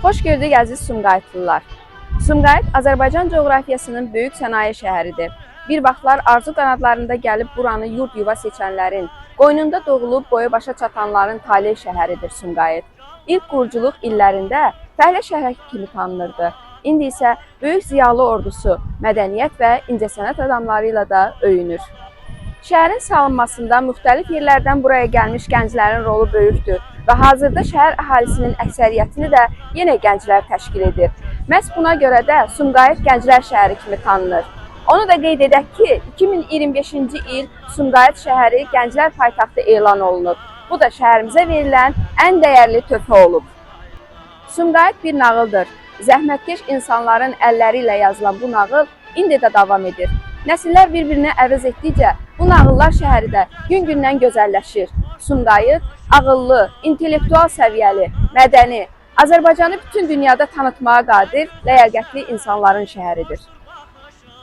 Xoş gördük əziz Sumqayıtlılar. Sumqayıt Azərbaycan coğrafiyasının böyük sənaye şəhəridir. Bir vaxtlar arzu qanadlarında gəlib buranı yurt yuva seçənlərin, qoynunda doğulub boya başa çatanların talih şəhəridir Sumqayıt. İlk quruculuq illərində fəhlə şəhər kimi tanınırdı. İndi isə böyük ziyalı ordusu, mədəniyyət və incəsənət adamları ilə də öyünür. Şəhərin salınmasında müxtəlif yerlərdən buraya gəlmiş gənclərin rolu böyükdür və hazırda şəhər əhalisinin əksəriyyətini də yenə gənclər təşkil edir. Məhz buna görə də Sumqayıt Gənclər şəhəri kimi tanınır. Onu da qeyd edək ki, 2025-ci il Sumqayıt şəhəri Gənclər paytaxtı elan olunub. Bu da şəhərimizə verilən ən dəyərli töhfə olub. Sumqayıt bir nağıldır. Zəhmətkeş insanların əlləri ilə yazılan bu nağıl indi də davam edir. Nəsillər bir-birini əvəz etdikcə bu nağıllar şəhəri də gün-gündən gözəlləşir. Sumqayıt ağıllı, intellektual səviyyəli, mədəni, Azərbaycanı bütün dünyada tanıtmağa qadir, ləyaqətli insanların şəhəridir.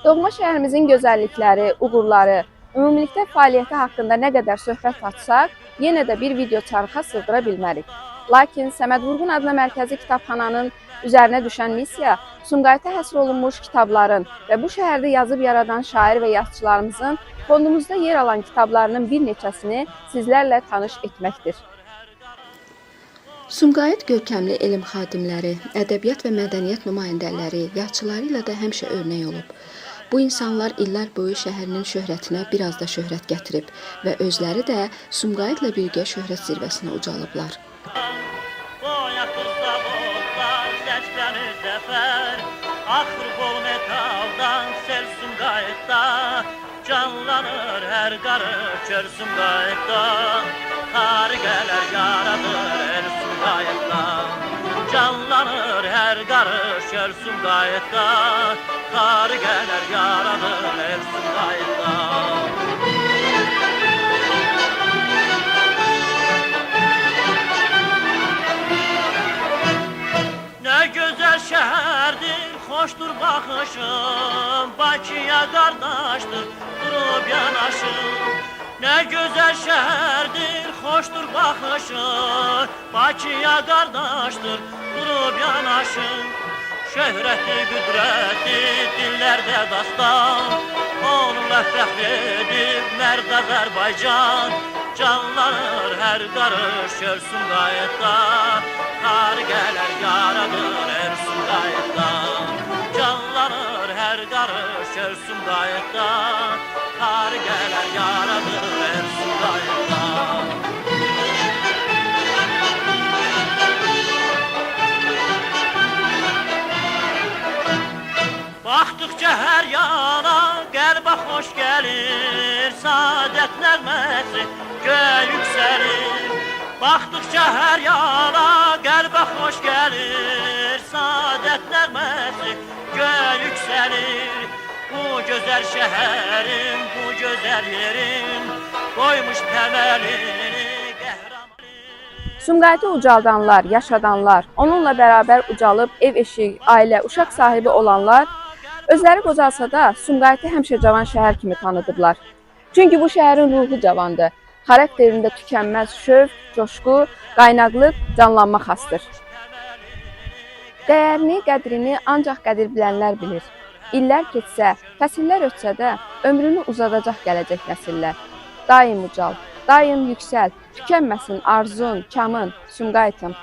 Doğma şəhərimizin gözəllikləri, uğurları, ümumilikdə fəaliyyəti haqqında nə qədər söhbət açsaq, yenə də bir video çarxa sığdıra bilmərik. Lakin Səməd Vurğun adına mərkəzi kitabxananın üzərinə düşən missiya Sumqayıta həsr olunmuş kitabların və bu şəhərdə yazıb yaradan şair və yazıçılarımızın fondumuzda yer alan kitablarının bir neçəsini sizlərlə tanış etməkdir. Sumqayıt görkəmli elm xadimləri, ədəbiyyat və mədəniyyət nümayəndələri, yazıçıları ilə də həmişə örnək olub. Bu insanlar illər boyu şəhərinin şöhrətinə biraz da şöhrət gətirib və özləri də Sumqayıtla birgə şöhrət zirvəsinə ucalıblar. Axır bol metaldan sel Sumqayıtda, canlanır hər qarı çöl Sumqayıtda, xar gələr yaradır el Sumqayıtda, canlanır hər qarı çöl Sumqayıtda, xar gələr yaradır el Sumqayıtda. Nə gözəl şəhərdir, xoşdur baxışım, Bakıya qardaşdır, durub yanaşım. Nə gözəl şəhərdir, xoşdur baxışım, Bakıya qardaşdır, durub yanaşım. Şöhrəti, qüdrəti, dillərdə dastan, onunla fəxr edib mərd Azərbaycan, canlanır hər qarış çöl Sumqayıtda, xar gələr yaradır el Sumqayıtda, canlanır hər qarış çöl Sumqayıtda, xar gələr yaradır el Sumqayıtda. Baxdıqca hər yana qəlbə xoş gəlir, saadət nəğməsi göyə yüksəlir. Baxdıqca hər yana qəlbə xoş gəlir, saadət nəğməsi göyə yüksəlir. Bu gözəl şəhərin, bu gözəl yerin qoymuş təməlini qəhrəman. Sumqayıtı ucaldanlar, yaşadanlar, onunla bərabər ucalıb ev eşik, ailə, uşaq sahibi olanlar özləri qocalsa da Sumqayıtı həmişə cavan şəhər kimi tanıdıblar. Çünki bu şəhərin ruhu cavandır, xarakterində tükənməz şövq, coşqu, qaynaqlıq, canlanma xasdır. Dəyərini, qədrini ancaq qədir bilənlər bilir. İllər keçsə, fəsillər ötsə də ömrünü uzadacaq gələcək nəsillər. Daim ucal, daim yüksəl, tükənməsin arzun, kamın, Sumqayıtım.